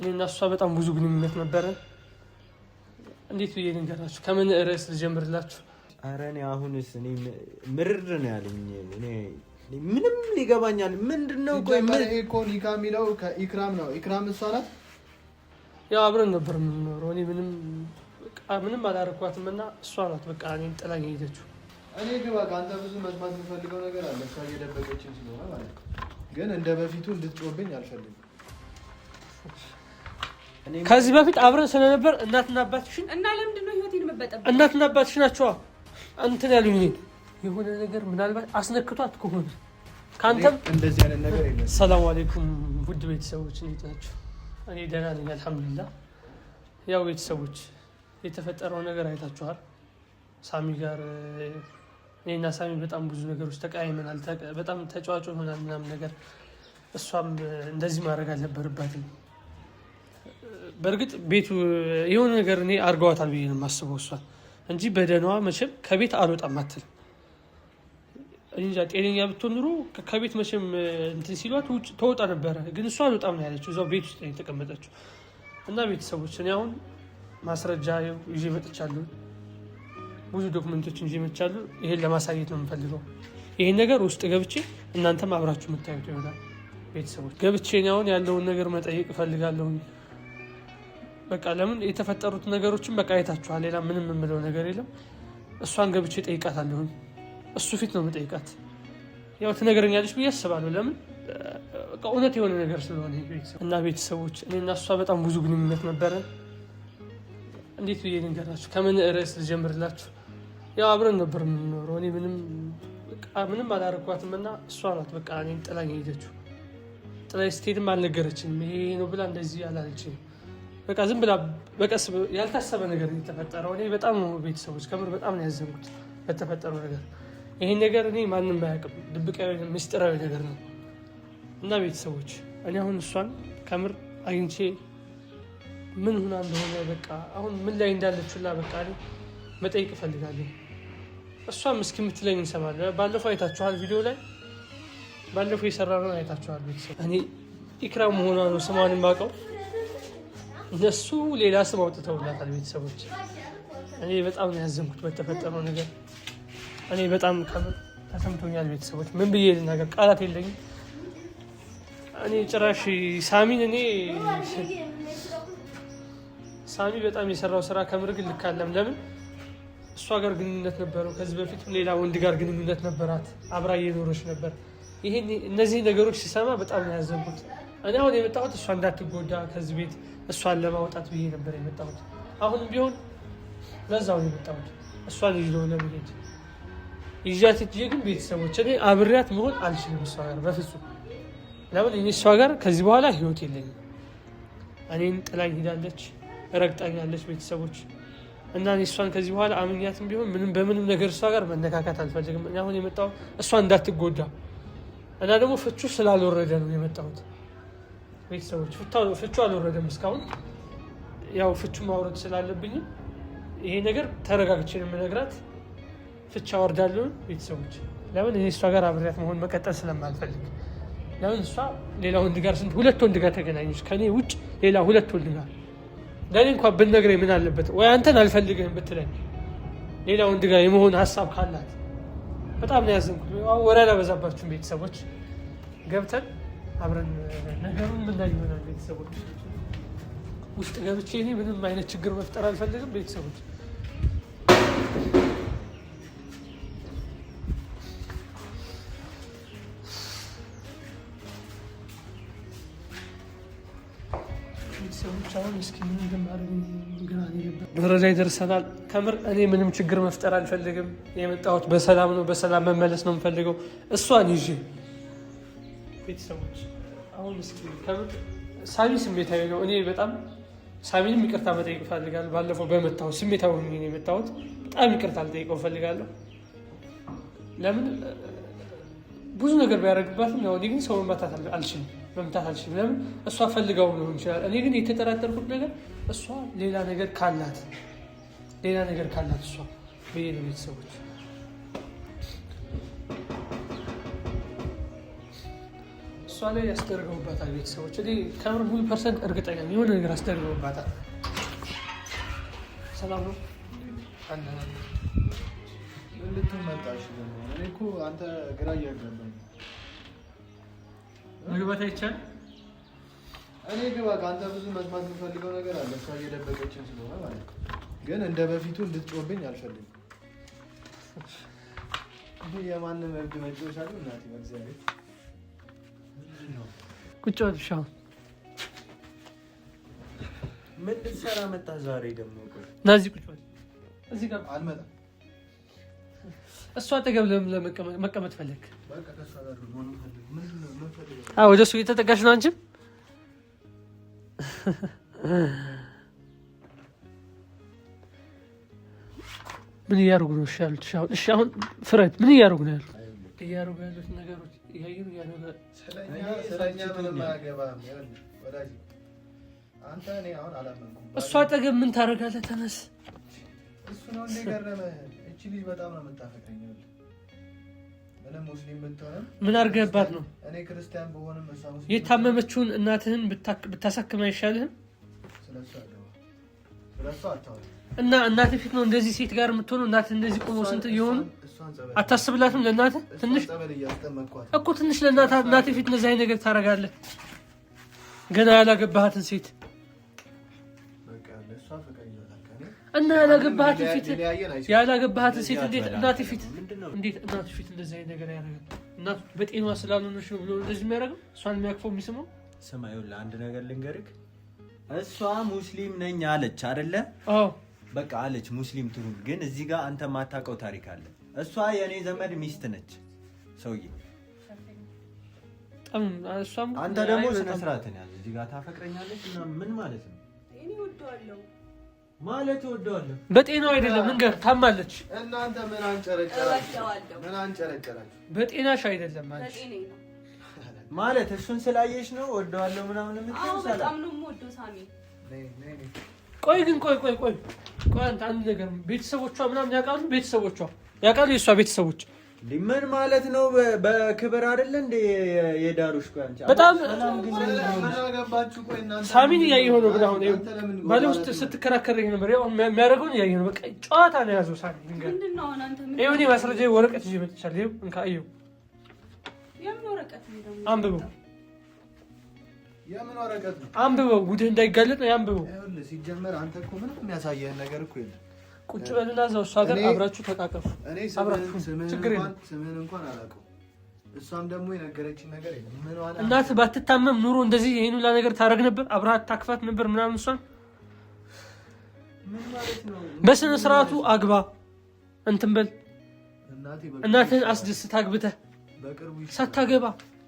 እኔና እሷ በጣም ብዙ ግንኙነት ነበረ። እንዴት ብዬ ልንገራችሁ? ከምን ርዕስ ልጀምርላችሁ? ኧረ እኔ አሁንስ እኔ ምርር ነው ያለኝ። እኔ ምንም ሊገባኛል ምንድነው? ቆይ ምን እኮ ኒካ የሚለው ከኢክራም ነው። ኢክራም እሷ ናት። ያው አብረን ነበር የምንኖረው። እኔ ምንም አላረኳትም እና እሷ ናት በቃ እኔን ጥላኝ ሄደችው። እኔ ግን በቃ አንተ ብዙ መስማት የምፈልገው ነገር አለ። እሷ እየደበቀችኝ ስለሆነ ማለት ነው። ግን እንደ በፊቱ እንድትጮህብኝ አልፈልግም። ከዚህ በፊት አብረን ስለነበር እናትና አባትሽን እና ለምንድን ነው ህይወቴን መበጠበጥ? እናትና አባትሽ ናቸው እንትን ያሉኝ። የሆነ ነገር ምናልባት አስነክቷት ከሆነ ካንተም እንደዚህ አይነት ነገር የለም። ሰላም አለይኩም ውድ ቤተሰቦች እንዴት ናችሁ? እኔ ደህና ነኝ አልሐምዱሊላህ። ያው ቤተሰቦች የተፈጠረው ነገር አይታችኋል። ሳሚ ጋር እኔና ሳሚ በጣም ብዙ ነገሮች ተቀያይመናል። በጣም ተጫዋጭ ሆናል ምናምን ነገር። እሷም እንደዚህ ማድረግ አልነበረባትም። በእርግጥ ቤቱ የሆነ ነገር እኔ አድርገዋታል ብዬ ነው የማስበው እሷን እንጂ በደህናዋ መቼም ከቤት አልወጣም አትልም። እንጃ ጤነኛ ብትሆን ኑሮ ከቤት መቼም እንትን ሲሏት ውጭ ተወጣ ነበረ። ግን እሷ አልወጣም ነው ያለችው። እዛው ቤት ውስጥ ነው የተቀመጠችው። እና ቤተሰቦች እኔ አሁን ማስረጃ ይዤ መጥቻለሁ። ብዙ ዶክመንቶችን ይዤ መጥቻለሁ። ይሄን ለማሳየት ነው የምፈልገው። ይሄን ነገር ውስጥ ገብቼ እናንተም አብራችሁ የምታዩት ይሆናል። ቤተሰቦች ገብቼ እኔ አሁን ያለውን ነገር መጠየቅ እፈልጋለሁ። በቃ ለምን የተፈጠሩት ነገሮችን በቃ አይታችኋል። ሌላ ምንም የምለው ነገር የለም። እሷን ገብቼ ጠይቃታለሁ። እሱ ፊት ነው የምጠይቃት። ያው ትነግረኛለች ብዬ አስባለሁ። ለምን እውነት የሆነ ነገር ስለሆነ እና ቤተሰቦች እኔና እሷ በጣም ብዙ ግንኙነት ነበረ። እንዴት ብዬ ልንገራችሁ? ከምን ርዕስ ልጀምርላችሁ? ያው አብረን ነበር የምንኖረው። እኔ ምንም አላረኳትም እና እሷ ናት በቃ እኔን ጥላኝ ሄደችው። ጥላኝ ስትሄድም አልነገረችኝም። ይሄ ነው ብላ እንደዚህ አላለችኝም። በቃ ዝም ብላ በቀስ ያልታሰበ ነገር የተፈጠረው። እኔ በጣም ነው ቤተሰቦች ከምር በጣም ነው ያዘንኩት በተፈጠረው ነገር። ይሄን ነገር እኔ ማንም አያውቅም፣ ድብቃዊ ምስጢራዊ ነገር ነው። እና ቤተሰቦች እኔ አሁን እሷን ከምር አግኝቼ ምን ሆና እንደሆነ በቃ አሁን ምን ላይ እንዳለችላ በቃ መጠየቅ እፈልጋለሁ። እሷም እስኪ የምትለኝ እንሰማለን። ባለፈው አይታችኋል፣ ቪዲዮ ላይ ባለፈው የሰራነውን አይታችኋል። ቤተሰብ እኔ ኢክራም መሆኗ ነው ስሟን የማውቀው። እነሱ ሌላ ስም አውጥተውላታል። ቤተሰቦች እኔ በጣም ነው ያዘንኩት በተፈጠረው ነገር። እኔ በጣም ተሰምቶኛል። ቤተሰቦች ምን ብዬ ልናገር? ቃላት የለኝም። እኔ ጭራሽ ሳሚ በጣም የሰራው ስራ ከምር ግን ልክ አለም። ለምን እሷ ጋር ግንኙነት ነበረው ከዚህ በፊት ሌላ ወንድ ጋር ግንኙነት ነበራት፣ አብራ እየኖረች ነበር። እነዚህ ነገሮች ሲሰማ በጣም ነው ያዘንኩት። እኔ አሁን የመጣሁት እሷ እንዳትጎዳ ከዚህ ቤት እሷን ለማውጣት ብዬ ነበር የመጣሁት። አሁንም ቢሆን ለዛው ነው የመጣሁት፣ እሷን ይዤ ነው ለመሄድ ይዣት እጄ። ግን ቤተሰቦች እኔ አብሬያት መሆን አልችልም እሷ ጋር በፍጹም። ለምን እኔ እሷ ጋር ከዚህ በኋላ ህይወት የለኝም። እኔን ጥላኝ ሄዳለች፣ ረግጣኛለች ቤተሰቦች። እና እኔ እሷን ከዚህ በኋላ አምኛትም ቢሆን በምንም ነገር እሷ ጋር መነካካት አልፈልግም። እኔ አሁን የመጣሁት እሷ እንዳትጎዳ እና ደግሞ ፍቹ ስላልወረደ ነው የመጣሁት። ቤተሰቦች ፍቹ አልወረደም እስካሁን። ያው ፍቹ ማውረድ ስላለብኝም ይሄ ነገር ተረጋግቼ ነው የምነግራት። ፍቻ አወርዳለሁ ቤተሰቦች። ለምን እኔ እሷ ጋር አብሬያት መሆን መቀጠል ስለማልፈልግ። ለምን እሷ ሌላ ወንድ ጋር ሁለት ወንድ ጋር ተገናኘች፣ ከኔ ውጭ ሌላ ሁለት ወንድ ጋር። ለእኔ እንኳን ብትነግረኝ ምን አለበት? ወይ አንተን አልፈልግህም ብትለኝ ሌላ ወንድ ጋር የመሆን ሀሳብ ካላት። በጣም ነው ያዘንኩት። ወሬ አላበዛባችሁም ቤተሰቦች። ገብተን አብረን ነገሩን ምናይ ይሆናል ቤተሰቦች። ውስጥ ገብቼ እኔ ምንም አይነት ችግር መፍጠር አልፈልግም ቤተሰቦች። ደረጃ ይደርሰናል። ከምር እኔ ምንም ችግር መፍጠር አልፈልግም። የመጣሁት በሰላም ነው፣ በሰላም መመለስ ነው የምፈልገው እሷን ይዤ ቤተሰቦች። አሁን እስኪ ከምር ሳሚ ስሜታዊ ነው። እኔ በጣም ሳሚንም ይቅርታ መጠየቅ እፈልጋለሁ። ባለፈው በመታሁት ስሜታዊ ነው የመጣሁት። በጣም ይቅርታ ልጠይቀው እፈልጋለሁ። ለምን ብዙ ነገር ቢያደርግባትም ያው እኔ ግን ሰው መምታት አልችልም። ለምን እሷ ፈልጋው ሊሆን ይችላል። እኔ ግን የተጠራጠርኩት ነገር እሷ ሌላ ነገር ካላት እሷ ብዬ ነው ቤተሰቦች። እሷ ላይ ያስደርገውባታል ቤተሰቦች። እኔ ከምር ሙሉ ፐርሰንት እርግጠኛ ነኝ የሆነ ነገር አስደርገውባታል። ሰላም ነው ልትመጣሽ ደግሞ እኔ እኮ አንተ ግራ እያጋባኝ መግባት አይቻልም። እኔ ግባ ከአንተ ብዙ መስማት የምፈልገው ነገር አለ። እሷ እየደበቀችን ስለሆነ ማለት ነው። ግን እንደ በፊቱ እንድትጮህብኝ አልፈልግም። የማንም እብድ መጫወቻ ነው እናቴ በእግዚአብሔር። ቁጭ በል ብቻ። ምን ልትሰራ መጣህ ዛሬ ደግሞ? ና እዚህ ቁጭ በል። እዚህ ጋር አልመጣም። እሷ አጠገብ መቀመጥ ፈለግ? በቃ ከእሷ ጋር መሆን ፈልግ። ምንድን ነው የምፈልገው? ወደ እሱ እየተጠጋሽ ነው አንቺም። ምን እያደረጉ ነው? እሺ አሁን ፍረድ። ምን እያደረጉ ነው ያሉት? እያደረጉ ያሉት ነገሮች እያየሁ ስለኛ ምንም አያገባም። ወዳጅ አንተ እኔ አሁን አላመንኩም። እሷ አጠገብ ምን ታደርጋለህ? ተነስ። እሱ ነው እንደ ገረመህ። እቺ ልጅ በጣም ነው የምታፈቅረኝ። ምንም ሙስሊም ብትሆንም ምን አድርገህባት ነው? እኔ ክርስቲያን በሆንም እሷ ሙስሊም። የታመመችውን እናትህን ብታሳክም አይሻልህም? ስለሱ አታውሪ። እና እናትህ ፊት ነው እንደዚህ ሴት ጋር የምትሆነው? እናትህ እንደዚህ ቆሞ ስንት እየሆኑ አታስብላትም? ለእናትህ ትንሽ እኮ ትንሽ ለእናትህ ፊት እንደዚህ አይነት ነገር ታደርጋለህ? ገና ያላገባሃትን ሴት እና ያላገባሃትን ሴት እንዴት እናትህ ፊት እንደዚህ አይነት ነገር ያደርጋል? እናቱ በጤናዋ ስላልሆነች ነው ብሎ እንደዚህ የሚያደርገው? እሷን የሚያቅፈው የሚስመው? ስማ ይኸውልህ አንድ ነገር ልንገርህ። እሷ ሙስሊም ነኝ አለች አይደለ? አዎ በቃ አለች ሙስሊም ትሁን። ግን እዚህ ጋር አንተ ማታውቀው ታሪክ አለ። እሷ የኔ ዘመድ ሚስት ነች ሰውዬ። አንተ ደግሞ ስነ ስርዓትን ያዝ። እዚህ ጋር ታፈቅረኛለች እና ምን ማለት ነው? እኔ ወደዋለሁ ማለት ወደዋለሁ በጤናው አይደለም እንገር ታማለች። እናንተ ምን አንጨረጨራችሁ? በጤናሽ አይደለም ማለት እሱን ስላየሽ ነው ወደዋለሁ ምናምን የምትለው? በጣም ነው የምወደው ሳሚ። ቆይ ግን ቆይ አንተ አንድ ነገር ቤተሰቦቿ ምናምን ያውቃሉ? ቤተሰቦቿ ያውቃሉ? የእሷ ቤተሰቦች ምን ማለት ነው? በክብር አይደለ እንደ የዳሩሽ? ቆይ አንቺ በጣም አገባችሁ? ቆይ እናንተ ሳሚን እያየሁ ነው። ግን አሁን ባለ ውስጥ ስትከራከረኝ ነበር። ያው የሚያደርገውን እያየሁ ነው። በቃ ጨዋታ ነው የያዘው ሳሚ። ምንድን ነው አሁን አንተ? ምን ይኸው እኔ ማስረጃ ወረቀት ይዤ መጥቻለሁ። ይኸው እንካ እየው። የምን ወረቀት ነው? አንብበው። የምን ወረቀት ነው? አንብበው። ጉድህ እንዳይጋለጥ ነው አንብበው። ይኸውልህ ሲጀመር አንተ እኮ ምንም የሚያሳየህን ነገር እኮ የለም። ቁጭ በልና እዛው እሷ ጋር አብራችሁ ተቃቀፉ። እኔ ስምህን እንኳን አላውቀውም። እሷም ደግሞ የነገረችኝ ነገር የለም። ምን ዋና እናትህ ባትታመም ኑሮ እንደዚህ ይሄን ሁላ ነገር ታረግ ነበር? አብረሃት ታክፋት ነበር ምናምን? እሷን ምን ማለት ነው? በስነ ስርዓቱ አግባ እንትን በል። እናትህን አስደስት አግብተህ። በቅርቡ ሳታገባ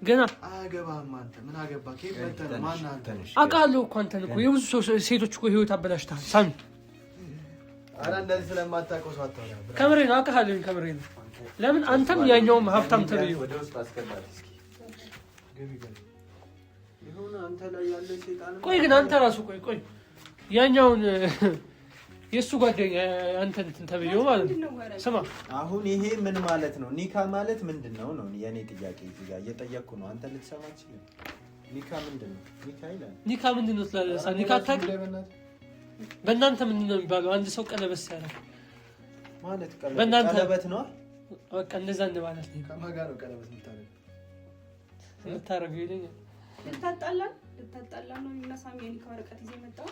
ገና አያገባህም። አንተ ምን አገባህ? ከየት መተህ ነው? ማን አንተ? አውቃለሁ እኮ አንተን እኮ የብዙ ሴቶች እኮ ህይወት አበላሽተሃል ሳሚ። ኧረ እንደዚህ ስለማታውቀው ሰው አታወራም። ከምሬ ነው አውቃለሁ። ከምሬ ነው። ለምን አንተም ያኛውም ሀብታም ተብዬው ወደ ውስጥ አስገባት እስኪ። ይሁን አንተ ላይ ያለ ሴጣን። ቆይ ግን አንተ ራሱ ቆይ ያኛውን የእሱ ጓደኛ አንተ እንትን ተብዬው ማለት ነው። ስማ አሁን ይሄ ምን ማለት ነው? ኒካ ማለት ምንድን ነው ነው የኔ ጥያቄ። እዚህ ጋር እየጠየቅኩ ነው። አንተ ልትሰማ ትችላለህ። ኒካ ምንድን ነው? ኒካ ይላል። ኒካ ምንድን ነው ትላለህ? ኒካ አታውቅም? በእናንተ ምንድን ነው የሚባለው? አንድ ሰው ቀለበት ሲያደርግ ማለት ቀለበት ነው። በቃ እንደዛ እንደማለት ነው። ከማን ጋር ነው ቀለበት የምታደርገው? ይለኛል። ልታጣላ ነው እና ሳሚ የኒካ ወረቀት ይዘህ መጣሁ።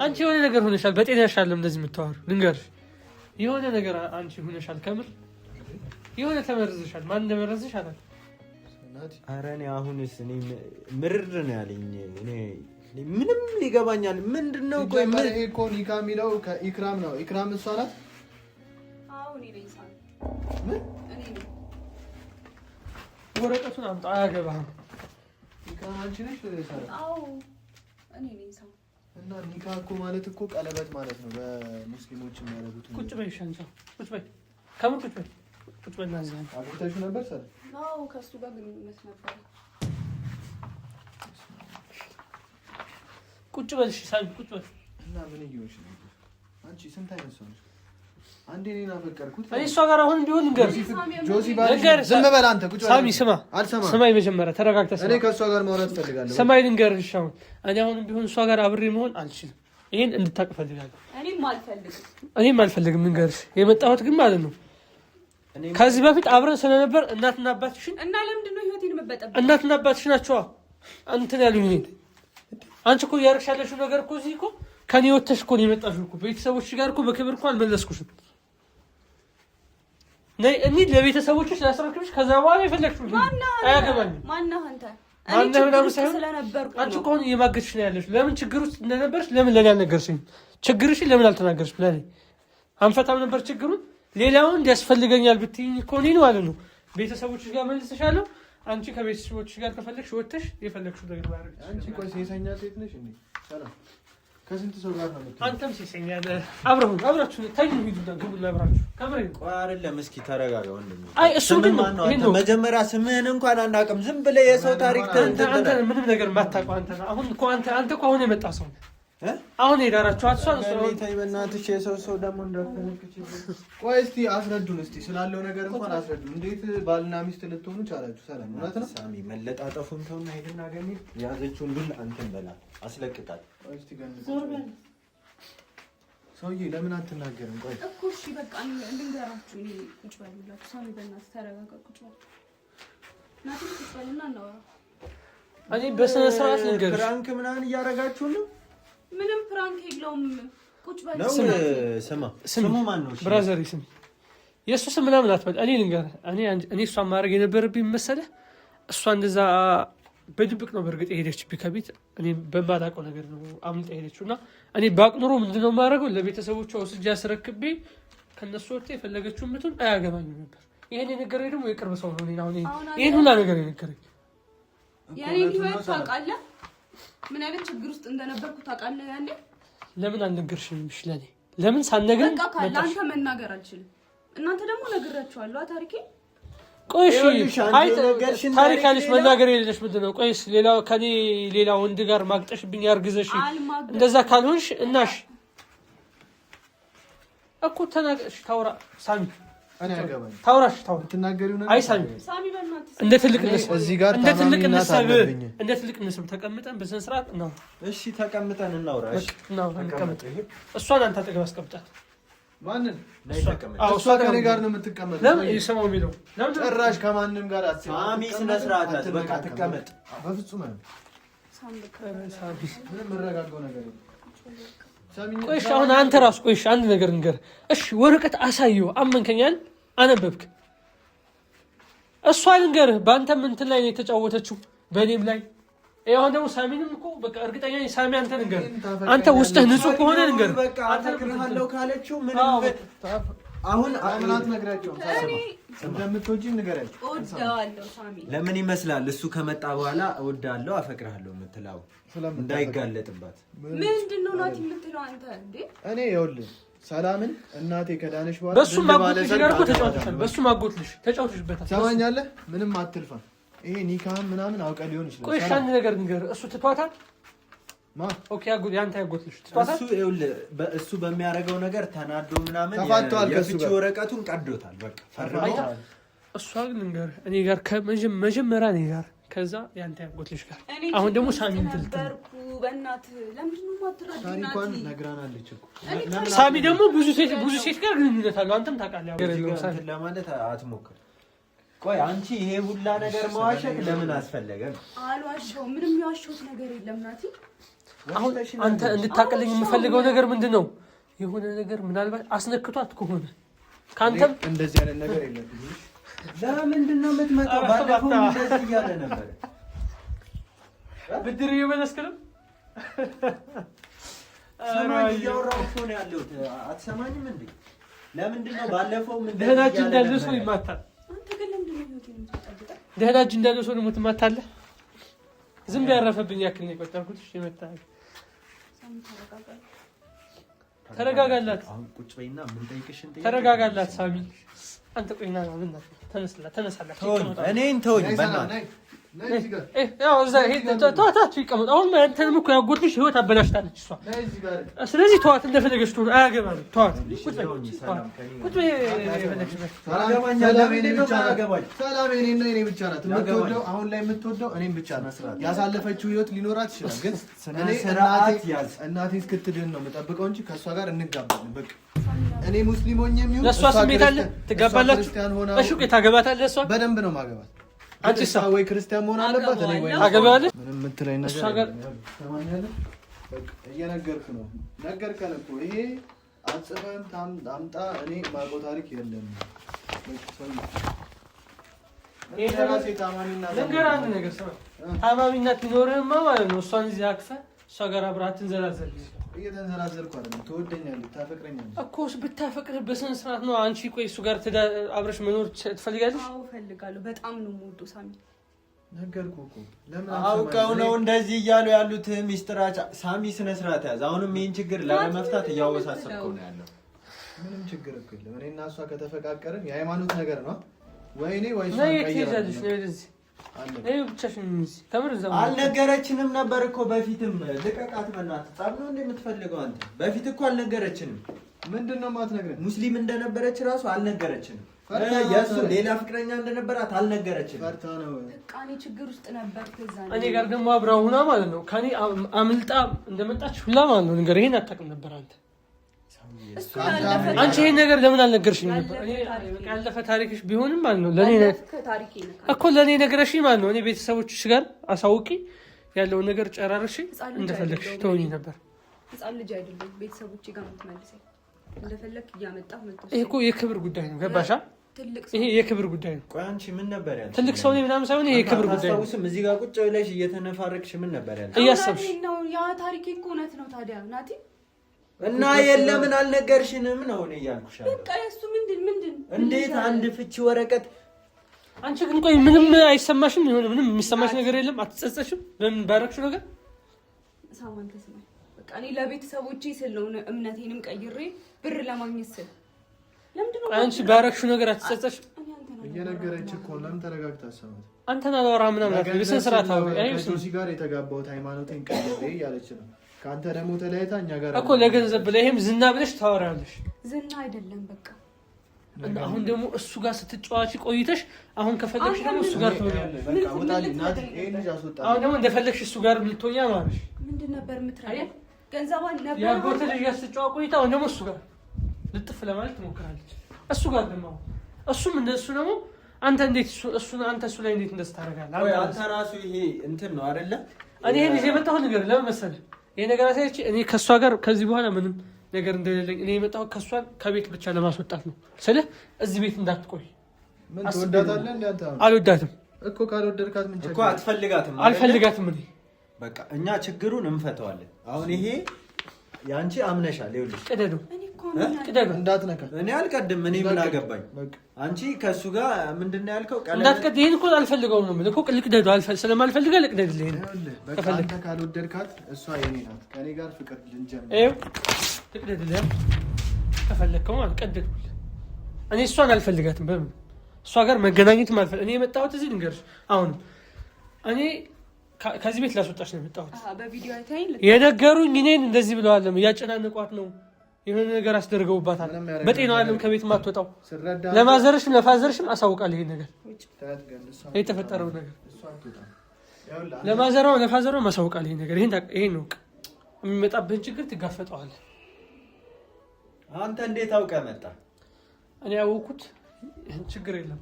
አንቺ የሆነ ነገር ሆነሻል። በጤና ያሻለም እንደዚህ የምታወሩ ልንገርሽ፣ የሆነ ነገር አንቺ ሆነሻል። ከምር የሆነ ተመርዝሻል። ማን እንደመረዝሽ አላውቅም። ኧረ እኔ አሁንስ እኔ ምርር ነው ያለኝ። እኔ ምንም ሊገባኛል። ምንድነው? ቆይ ምን ይሄ እኮ ኒካ የሚለው ከኢክራም ነው። ኢክራም እሷ ናት። አዎ እኔ ነኝ ሳሚ። ምን እኔ ነኝ? ወረቀቱን አምጣ። አያገባህም። ኢክራም አንቺ ነሽ? አዎ እኔ ነኝ ሳሚ። እና ኒካ እኮ ማለት እኮ ቀለበት ማለት ነው በሙስሊሞች የሚያደርጉት። ቁጭ በይ ሻንቻ፣ ቁጭ በይ። ከምር ቁጭ በይ። ቁጭ በይ። ናዛ አግብተሽው ነበር ሰር? አዎ ከሱ ጋር ግንኙነት ነበር። ቁጭ በል እሺ ሳሚ፣ ቁጭ በል። እና ምን እየሆንሽ ነው አንቺ? ስንት አይነት ሰው ነሽ? አንዴ እኔን አፈቀርኩት። እኔ እሷ ጋር አሁን ቢሆን ልንገርህ ጆሲ ባል ዝም በል አንተ ቁጭ በል። ሳሚ ስማ፣ አልሰማም። ስማኝ መጀመሪያ ተረጋግተህ ስማ። እኔ ከእሷ ጋር ማውራት ፈልጋለሁ። ሰማይ ልንገርህ እሺ። አሁን እኔ አሁን ቢሆን እሷ ጋር አብሬ መሆን አልችልም። ይሄን እንድታውቅ ፈልጋለሁ። እኔም አልፈልግም ልንገርሽ። የመጣሁት ግን ማለት ነው ከዚህ በፊት አብረን ስለነበር እናትና አባትሽን እና ለምንድን ነው ህይወቴን መበጠበጥ? እናትና አባትሽ ናቸው እንትን ያሉኝ። እኔ አንቺ እኮ እያደረግሽ ያለሽው ነገር እኮ እዚህ እኮ ከኔ ወተሽ እኮ ነው የመጣሽው እኮ ቤተሰቦችሽ ጋር እኮ በክብር እኮ አልመለስኩሽም። ነይ እንሂድ ለቤተሰቦችሽ ላስረክብሽ። ከዛ በኋላ የፈለግሽው አያገባኝም። ማነህ አንተ? ማነህ ምናምን ሳይሆን አንቺ እኮ አሁን እየማገድሽ ነው ያለሽው። ለምን ችግር ውስጥ እንደነበርሽ ለምን ለኔ አልነገርሽኝም? ችግርሽን ለምን አልተናገርሽም? ለኔ አንፈታም ነበር ችግሩን። ሌላውን ያስፈልገኛል ብትይኝ እኮ እኔን ማለት ነው ቤተሰቦችሽ ጋር መልስሻለሁ። አንቺ ከቤተሰቦችሽ ጋር ከፈለግሽ ወጥተሽ የፈለግሽው ነገር ማድረግ። አንቺ ቆይ ሴሰኛ ሴት ነሽ እንዴ? ሰላም ከስንት ሰው ጋር ነው የምትለው? አንተም ሴሰኛ ነህ። አብራችሁ ተኙ፣ ሂዱና ግቡና አብራችሁ ከምሬ ነው። ቆይ አይደለም፣ እስኪ ተረጋጋ ወንድሜ። አይ እሱ ግን ነው መጀመሪያ ስምህን እንኳን አናውቅም። ዝም ብለህ የሰው ታሪክ አንተ ምንም ነገር የማታውቀው አንተ ነህ። አሁን እኮ አንተ እኮ አሁን የመጣ ሰው ነህ። አሁን ሄዳራችሁ አትሷን ታይ በእናትሽ የሰው ደግሞ እንዳትነክች። ቆይ እስቲ አስረዱን፣ እስቲ ስላለው ነገር እንኳን አስረዱን። እንዴት ባልና ሚስት ልትሆኑ ቻላችሁ? ሰላም እውነት ነው ሳሚ። መለጣጠፉን ተውና ሄድና ገኒ ያዘችውን ዱል አንተን በላ አስለቅቃል። ቆይ እስቲ ገኒ ሰውዬ ለምን አትናገርም? ቆይ እኮ እሺ በቃ እንድንገራችሁ። እኔ ቁጭ በሉላችሁ። ሳሚ በእናትህ ተረጋጋ። ቁጭ በሉ ናቲ፣ ቁጭ በሉና እናወራ። እኔ በስነ ስርዓት ልንገርሽ። ፕራንክ ምናምን እያደረጋችሁ ነው? ምንም ፕራንክ የለውም። ቁጭ በል። ስሙ ማን ነው? ብራዘር ስም የእሱ ስም ምናምን አትበል። እኔ ልንገርህ፣ እኔ እሷን ማድረግ የነበረብኝ መሰለህ። እሷ እንደዛ በድብቅ ነው በእርግጥ የሄደችብኝ ከቤት። እኔ በማላውቀው ነገር ነው አምልጣ ሄደችው እና እኔ ባቅ ኑሮ ምንድነው የማደርገው? ለቤተሰቦቿ ወስጄ አስረክቤ ከእነሱ ወጥታ የፈለገችውን ምቱን አያገባኝም ነበር። ይሄን የነገረኝ ደግሞ የቅርብ ሰው ነው። ይሄን ሁላ ነገር የነገረኝ የኔን ህይወት ታውቃለህ። ምን አይነት ችግር ውስጥ እንደነበርኩ ታውቃለህ። ያኔ ለምን አልነገርሽኝም? እሺ ለኔ ለምን ሳትነግረኝ? በቃ ካለ አንተ መናገር አልችልም። እናንተ ደግሞ ነግራችኋለሁ ታሪኬ። ቆይ እሺ ታሪክ አለሽ መናገር የሌለሽ ምንድን ነው? ቆይስ ሌላ ወንድ ጋር ማግጠሽብኝ ያርግዘሽ እንደዛ ካልሆንሽ እናሽ እኮ ተናገርሽ ታውራ ሳሚ እኔ አገባኝ ታውራሽ ትናገሪው ነገር አይ ሳሚ በእናትህ እንደ ትልቅነት እዚህ ጋር እንደ ትልቅነት ተቀምጠን በስነ ስርዓት ነው። እሺ ተቀምጠን እናውራ። እሺ ተቀምጠ እሷን አንተ አጠገብ አስቀምጣት። ማንን? እሷ ከኔ ጋር ነው የምትቀመጥ። ለምን ይሰማው የሚለው ጭራሽ ከማንም ጋር ሳሚ ስነ ስርዓት በቃ ትቀመጥ። በፍጹም ምንም መረጋጋው ነገር ቆይሽ አሁን አንተ ራስ ቆይሽ አንድ ነገር ንገር። እሺ ወረቀት አሳየው፣ አመንከኛል፣ አነበብክ። እሷ ልንገርህ በአንተም እንትን ላይ ነው የተጫወተችው በእኔም ላይ። አሁን ደግሞ ሳሚንም እኮ በቃ እርግጠኛ ነኝ ሳሚ አንተ ንገር፣ አንተ ውስጥህ ንጹህ ከሆነ ንገር። አንተ አፈቅርሃለሁ ካለችው ምንም አሁን አምናት ነግራቸው እንደምትወጂኝ ንገራቸው። እወዳለሁ ሳሚ። ለምን ይመስላል እሱ ከመጣ በኋላ እወዳለሁ አፈቅርሃለሁ የምትለው እንዳይጋለጥባት። ምንድነው ናቲ የምትለው አንተ እንዴ? እኔ ይኸውልህ ሰላምን እናቴ ከዳነሽ በኋላ በሱ ማጎትልሽ ጋር እኮ ተጫውተሻል። በሱ ማጎትልሽ ተጫውተሽበታል። ሰማኛለህ? ምንም አትልፋ። ይሄ ኒካህን ምናምን አውቀ ሊሆን ይችላል። ቆይ አንድ ነገር ንገር። እሱ ትቷታል? ኦኬ ያንተ ያጎትልሽ ትቷታል? እሱ ይኸውልህ እሱ በሚያደርገው ነገር ተናዶ ምናምን ተፋቷል። ከፍቺ ወረቀቱን ቀዶታል። በቃ ፈርሟል። እሷ ግን ንገር እኔ ጋር ከመጀመሪያ እኔ ጋር ከዛ ያንተ ያጎትልሽ ጋር አሁን ደግሞ ሳሚ ተልተርኩ በእናትህ ለምንድን ነው የማትረዳኝ? ታሪኳን ነግራናለች እኮ ሳሚ ደግሞ ብዙ ሴት ጋር ግንኙነት አለው። አንተም ታውቃለህ ለማለት አትሞክር። ቆይ አንቺ ይሄ ሁላ ነገር መዋሸት ለምን አስፈለገ? አልዋሸሁም። ምንም የዋሸሁት ነገር የለም ናቲ። አሁን አንተ እንድታቀልኝ የምፈልገው ነገር ምንድን ነው? የሆነ ነገር ምናልባት አስነክቷት ከሆነ ከአንተም እንደዚህ አይነት ነገር የለብኝም። ለምንድን ነው የምትመጣው? ባለፈው እንደዚህ እያለ ነበር። ብድር እየመለስክ ነው። ሰማኝ እያወራሁ እኮ ነው ያለሁት። አትሰማኝም እንዴ? ለምንድን ነው ባለፈው ምን ደህና እጅ እንዳለው ሰው ይማታል። ደህና እጅ እንዳለው ሰው ደግሞ ትማታለህ። ዝም ቢያረፈብኝ ያክል ነው የቆጠርኩት። እሺ መጣህ። ተረጋጋላት። አሁን ቁጭ በይና ምን ጠይቅሽን ጠይቅ። ተረጋጋላት ሳሚ። አንተ ቆይና ምን ተነሳላት። እኔን ተወኝ በእናትህ ይቀመጥ። አሁን አንተንም እኮ ያጎትሽ ህይወት አበላሽታለች እሷ። ስለዚህ ተዋት፣ እንደፈለገች ትሆን፣ አያገባንም። ተዋት። ሰላም እኔ ብቻ ናት የምትወደው። አሁን ላይ የምትወደው እኔም ብቻ ናት። ያሳለፈችው ህይወት ሊኖራት ይችላል፣ ግን እናቴ እስክትድን ነው የምጠብቀው እንጂ ከእሷ ጋር እንጋባለን። በቃ እኔ ሙስሊም ሆኜ የሚሆን ለእሷ ስሜት አለ። ትጋባላችሁ። እሺ ትጋባታለህ። እሷ በደንብ ነው ማገባት። አንቺ ወይ ክርስቲያን መሆን አለባት። እኔ ወይ አገባለሁ። ምንም የምትለኝ ነገር እየነገርኩህ ነው። ነገርከን እኮ ይሄ አጽፈን አምጣ። እኔ ማውቀው ታሪክ የለም። ታማሚነት ቢኖርህማ ማለት ነው እሷን እዚህ አቅፈህ እሷ ጋር አብረህ አትንዘላዘል። እየተንዘላዘልኩ አይደለም። ትወደኛለህ፣ ታፈቅረኛለህ እኮ ብታፈቅርህ በስነ ስርዓት ነው። አንቺ ቆይ እሱ ጋር አብረሽ መኖር ትፈልጋለሽ? አዎ እፈልጋለሁ። በጣም ነው የምወደው ሳሚ። ነገርኩህ እኮ ለምን አውቀው ነው እንደዚህ እያሉ ያሉት። ሚስጥራቻ ሳሚ ስነ ስርዓት ያዝ። አሁንም ይሄን ችግር ላለመፍታት እያወሳሰብከው ነው ያለው። ምንም ችግር እኮ የለም። እኔ እና እሷ ከተፈቃቀርን የሃይማኖት ነገር ነው። ወይኔ ወይ እሷ አልነገረችንም ነበር እኮ በፊትም። ልቀቃት በእናትህ። ጻፍ ነው እንደምትፈልገው አንተ። በፊት እኮ አልነገረችንም። ምንድነው የማትነግረን? ሙስሊም እንደነበረች ራሱ አልነገረችንም። የእሱ ሌላ ፍቅረኛ እንደነበራት አልነገረችንም። ፈርታ ነው። በቃ እኔ ችግር ውስጥ ነበር። እኔ ጋር ደግሞ አብራ ሁና ማለት ነው ከኔ አምልጣ እንደመጣች ሁላ ማለት ነው። ነገር ይሄን አታውቅም ነበር አንተ። አንቺ ይሄን ነገር ለምን አልነገርሽኝ ነበር? እኔ ያለፈ ታሪክሽ ቢሆንም ማለት ነው ለኔ እኮ ለኔ ነገርሽኝ ማለት ነው። እኔ ቤተሰቦችሽ ጋር አሳውቂ ያለውን ነገር ጨራርሽ እንደፈለግሽ ተወኝ ነበር። ህፃን ልጅ አይደለም ቤተሰቦቼ ጋር የምትመልሰኝ እንደፈለክ እያመጣህ መልተሽ። ይሄ እኮ የክብር ጉዳይ ነው። ገባሻ? ይሄ የክብር ጉዳይ ነው። ቆይ አንቺ ምን ነበር ያልሽ? ትልቅ ሰው ነኝ ምናምን ሳይሆን ይሄ የክብር ጉዳይ ነው። ታውስም እዚህ ጋር ቁጭ ብለሽ እየተነፋረቅሽ ምን ነበር ያልሽ? እያሰብሽ ነው። ያ ታሪክ እኮ እውነት ነው። ታዲያ ናቲ እና የለምን አልነገርሽንም ነው እኔ እያልኩሽ አለ። በቃ የእሱ ምንድን እንዴት አንድ ፍቺ ወረቀት። አንቺ ግን ቆይ ምንም አይሰማሽም? የሆነ ምንም የሚሰማሽ ነገር የለም? አትጸጸሽም? በምን ባረክሽው ነገር? ሳማን ተስማኝ። በቃ እኔ ለቤተሰቦቼ ስል ነው እምነቴንም ቀይሬ ብር ለማግኘት ስል። ለምንድን ነው አንቺ ባረክሽው ነገር አትጸጸሽም? እየነገረች እኮ ለምን ተረጋግታ አሰማት? አንተና አላወራ ምናምን አትበል። በስነ ስርዓት አውሪ። ከጆሲ ጋር የተጋባሁት ሃይማኖቴን ቀይሬ እያለች ነው። ከአንተ ደግሞ ተለያይታ እኛ ጋር እኮ ለገንዘብ ብለህ ይሄም ዝና ብለሽ ታወራለሽ። ዝና አይደለም በቃ። አሁን ደግሞ እሱ ጋር ስትጫዋቺ ቆይተሽ አሁን ከፈለግሽ ደግሞ እሱ ጋር ትሆኛለሽ። በቃ ውጣልኝ ናቲ፣ ይሄን ልጅ አስወጣ። አሁን ደግሞ እንደፈለግሽ እሱ ጋር ልትሆኛ ማለት ነው። ምንድን ነበር የምትረዳው? ገንዘብ ነበር ያጎተ ልጅ ጋር ስትጫዋ ቆይታ አሁን ደግሞ እሱ ጋር ልጥፍ ለማለት ትሞክራለች። እሱ ጋር ደግሞ እሱም እንደሱ ደግሞ አንተ እንዴት እሱ ላይ እንዴት እንደዚህ ታደርጋለህ? ወይ አንተ ራሱ ይሄ እንትን ነው አይደለ? እኔ ይሄን ይዤ የመጣሁት ነገር ለምን መሰለህ? ይሄ ነገር አሳይቼ እኔ ከሷ ጋር ከዚህ በኋላ ምንም ነገር እንደሌለኝ እኔ የመጣሁት ከሷን ከቤት ብቻ ለማስወጣት ነው። ስለ እዚህ ቤት እንዳትቆይ። ምን ትወዳታለህ እንዴ አንተ? አልወዳትም እኮ ካልወደድካት ምን ችግር እኮ አትፈልጋትም? አልፈልጋትም። እኔ በቃ እኛ ችግሩን እንፈተዋለን። አሁን ይሄ ያንቺ አምነሻል። ይኸውልሽ ቅደዱ ቅደዱ፣ እንዳትነካ። እኔ አልቀድም። እኔ ምን አገባኝ? አንቺ ከሱ ጋር ምንድነው ያልከው? እንዳትቀድ። ይሄን እኮ አልፈልገውም ነው የምልህ እኮ። ልቅደዱ ስለማልፈልጋ ልቅደድልህ። በቃ አንተ ካልወደድካት እሷ የኔ ናት። ከኔ ጋር ፍቅር ልንጀምር። ይኸው ልቅደድልህ ከፈለግከው ማለት ቀደድኩልህ። እኔ እሷን አልፈልጋትም። በምን እሷ ጋር መገናኘትም አልፈልግም። እኔ የመጣሁት እዚህ ልንገርሽ፣ አሁን እኔ ከዚህ ቤት ላስወጣሽ ነው የመጣሁት። በቪዲዮ አይታይኝ የነገሩኝ እኔን እንደዚህ ብለዋል። እያጨናነቋት ነው፣ የሆነ ነገር አስደርገውባታል። በጤናው ዓለም ከቤት ማትወጣው። ለማዘርሽም ለፋዘርሽም አሳውቃለሁ ይሄን ነገር የተፈጠረው ነገር ለማዘሯ ለፋዘሯ አሳውቃለሁ ይሄን ነገር። ይሄን ነው የሚመጣብህን ችግር ትጋፈጠዋለህ። አንተ እንዴት አውቀህ መጣ? እኔ ያወኩት ችግር የለም።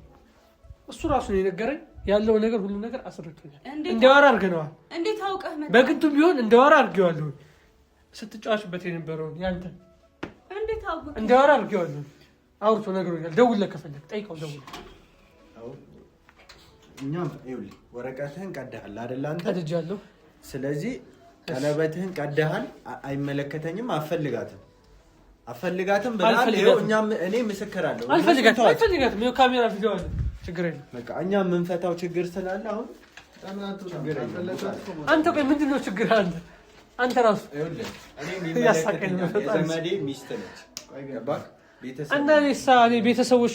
እሱ ራሱ ነው የነገረኝ። ያለው ነገር ሁሉ ነገር አስረድቶኛል። እንደዋራ አድርገነዋል። እንዴት አውቀህ መጣ? በግንቱም ቢሆን እንደዋራ አድርጌዋለሁ። ስትጫዋችበት የነበረውን ያንተ እንዴት አውቀህ? እንደዋራ አድርጌዋለሁ። አውርቶ ነግሮኛል። ደውለህ ከፈለግ ጠይቀው፣ ደውል። እኛም ይኸውልህ ወረቀትህን ቀደሃል አይደል? አንተ ቀድጃለሁ። ስለዚህ ቀለበትህን ቀደሃል። አይመለከተኝም፣ አፈልጋትም ብለሃል። ይኸው እኛም እኔ ምስክር አለሁ። አልፈልጋትም። ይኸው ካሜራ ቪዲዮ አለ። ችግር የለም። በቃ እኛ የምንፈታው ችግር ስላለ አሁን አንተ ቆይ ምንድን ነው ችግር አለ? አንተ ራሱ የዘመዴ ሚስት ነች። እና እኔ ቤተሰቦች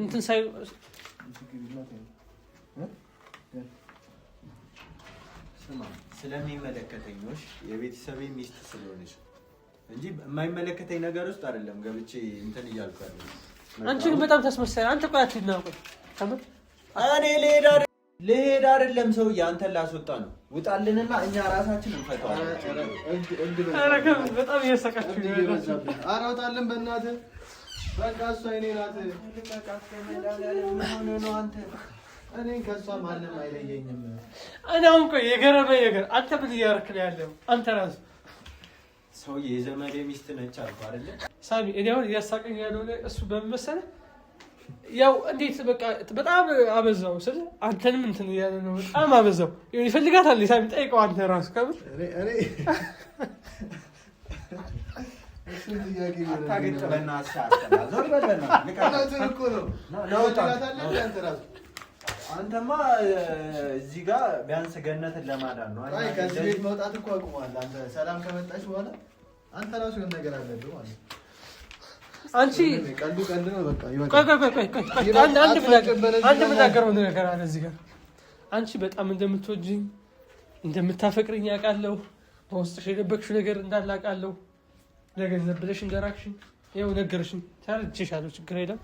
እንትን ሳይ ስለሚመለከተኝ ነው የቤተሰቤ ሚስት ስለሆነች እንጂ የማይመለከተኝ ነገር ውስጥ አይደለም ገብቼ እንትን እያልኩ አይደለም። አንቺ ግን በጣም ታስመሳይ። አንተ ቆይ አትናቆይ። ተምር እኔ ልሄድ አይደለም ሰውዬ፣ አንተን ላስወጣ ነው። ውጣልንና እኛ ራሳችን እንፈታዋለን። በጣም እየሳቃችሁ ነው። ኧረ ውጣልን በእናትህ። በቃ እሷ እኔ ናት። እኔ ከእሷ ማንም አይለየኝም። እኔ አሁን ቆይ የገረመኝ ነገር አንተ ምን እያደረክ ነው ያለው? አንተ ራስህ ሰውዬ የዘመዴ ሚስት ነች አልኩ አይደለ ሳሚ። እኔ አሁን እያሳቀኝ ያለው እሱ በምን መሰለህ? ያው እንዴት በቃ በጣም አበዛው ስለ አንተንም እንትን እያለ ነው። በጣም አበዛው። ይፈልጋታል ሳሚ፣ ጠይቀው አንተ ራስህ ከምር እኔ እሱን ጥያቄ አታገጭበና አሳስተና ዞር በለና ልቀናትን እኮ ነው አንተማ እዚህ ጋር ቢያንስ ገነትን ለማዳን ነው። አይ ከዚህ ቤት መውጣት እኮ አቁሟል። አንተ ሰላም ከመጣች በኋላ አንተ ራሱ የሆነ ነገር አለብህ ማለት ነው። አንቺ ቀልዱ ቀልድ ነው። በቃ ቆይ አንድ የምናገረው ነገር አለ እዚህ ጋር። አንቺ በጣም እንደምትወጂኝ እንደምታፈቅርኝ አውቃለሁ። በውስጥሽ የደበቅሽው ነገር እንዳለ አውቃለሁ። ለገንዘብ ብለሽ እንደራቅሽኝ ይኸው ነገርሽኝ። ተረድቼሻለሁ። ችግር የለም።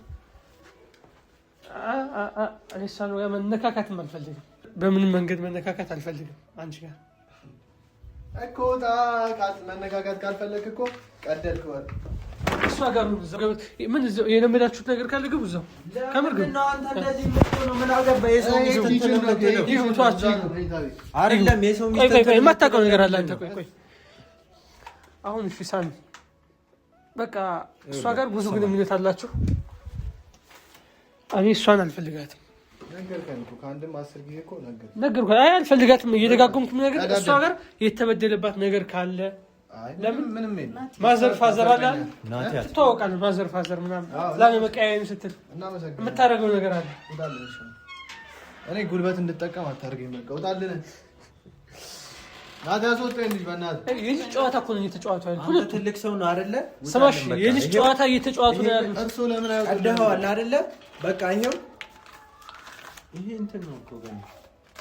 እኔ እሷን ጋር መነካካትም አልፈልግም። በምንም መንገድ መነካካት አልፈልግም አንቺ ጋር እኮ መነካካት ካልፈለግ እኮ ቀደልክ ወር እሷ ጋር ምን የለመዳችሁት ነገር ካለ ግቡ እዛው። ከምር ግን አንተ እንደዚህ የምትሆነው ምን አገባህ? የሰው ሚስት አይደለም የሰው ሚስት የማታውቀው ነገር አለ አንተ። ቆይ አሁን እሺ ሳሚ በቃ እሷ ጋር ብዙ ግንኙነት አላችሁ። እኔ እሷን አልፈልጋትም። ነገርከኝ እኮ ከአንድም 10 ጊዜ እኮ ነገርኩህ። አይ አልፈልጋትም። እየደጋገምኩም ነገር እሷ ጋር የተበደለባት ነገር ካለ ለምን ምንም የለም። ማዘር ፋዘር አለ ትተዋወቃለህ። ማዘር ፋዘር ምናምን ላለመቀያየም ስትል የምታደርገው ነገር አለ። እኔ ጉልበት እንድጠቀም አታርገኝ። በቃ ውጣልን። ናት ያስወጣኝ ልጅ በእናትህ። የልጅ ጨዋታ እኮ ነው እየተጫወቱ ያሉት። ሁሉ ትልቅ ሰው ነው አይደለ? ስማሽ የልጅ ጨዋታ እየተጫወቱ ነው ያሉት። እርሱ ለምን አይወጣም? ቀደኸዋል አይደለ? በቃ ይሄው ይሄ እንትን ነው እኮ ገና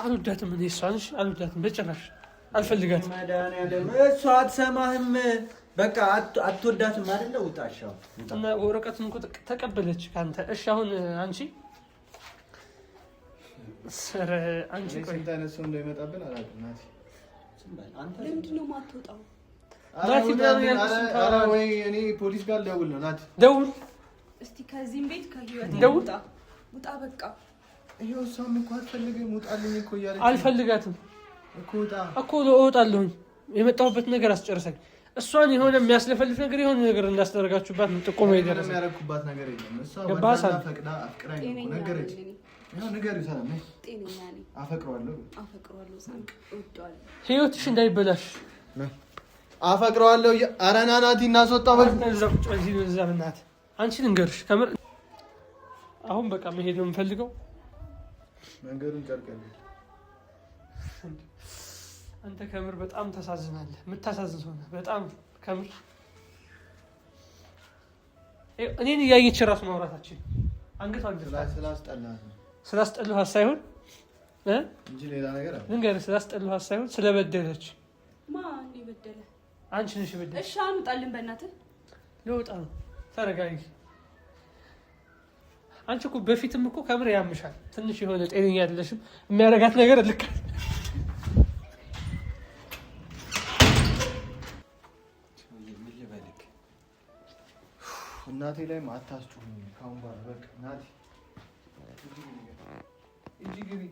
አልወዳትም። እኔ እሷን አልወዳትም፣ በጭራሽ አልፈልጋትም። መድኃኒዓለም እሷ አትሰማህም። በቃ አትወዳትም አይደለ? ውጣሻው እና ወረቀቱን እኮ ተቀበለች ካንተ። እሺ አሁን አንቺ ሰረ አንቺ ቆይ ስንት አይነት ሰው እንደሚመጣብን አላውቅም። ናቲ ለምንድን ነው የማትወጣው? ወይ እኔ ፖሊስ ጋር ደውል ነው። ናቲ ደውል እስቲ ከዚህም ቤት ከህይወት ደውል። ውጣ በቃ። ይሄው እሷም እኮ አትፈልግም። ውጣልኝ እኮ እያለች አልፈልጋትም እኮ ውጣ እኮ እወጣለሁኝ። የመጣሁበት ነገር አስጨርሰኝ። እሷን የሆነ የሚያስለፈልፍ ነገር የሆነ ነገር እንዳስደረጋችሁባት ነው ጥቆማ የደረሰኝ። የሚያረኩባት ነገር የለም። እሷ ገባህ? ፈቅዳ አፍቅራኝ ነው ነገረች። ያው ንገሪው ሰላም ነኝ። ጤነኛ ነኝ። አፈቅረዋለሁ ሳም እወደዋለሁ። ህይወትሽ እንዳይበላሽ አፈቅረዋለሁ። ኧረ ና ናቲ እናስወጣው። በዛ በእናትህ አንቺ ልንገርሽ ከምር አሁን በቃ መሄድ ነው የምፈልገው። መንገዱን ጨርቀኝ። አንተ ከምር በጣም ታሳዝናለህ። የምታሳዝን ሰው ነህ በጣም ከምር። እኔን እያየች እራሱ ማውራታችን አንገቷን ስላስጠላኋት ሳይሆን እንጂ ሌላ ነገር አለ። ልንገርህ፣ ስላስጠላኋት ሳይሆን ስለበደለች። ማን የበደለ? አንቺ ነሽ የበደለች። እሺ አሁን ውጣልን በእናትህ። ልወጣ ነው። ተረጋጊ። አንቺ እኮ በፊትም እኮ ከምር ያምሻል። ትንሽ የሆነ ጤነኛ አይደለሽም። የሚያደርጋት ነገር ልክ እናቴ ላይ አታስጩኝ። ካሁን በኋላ በቃ ናቲ እጂ ግቢ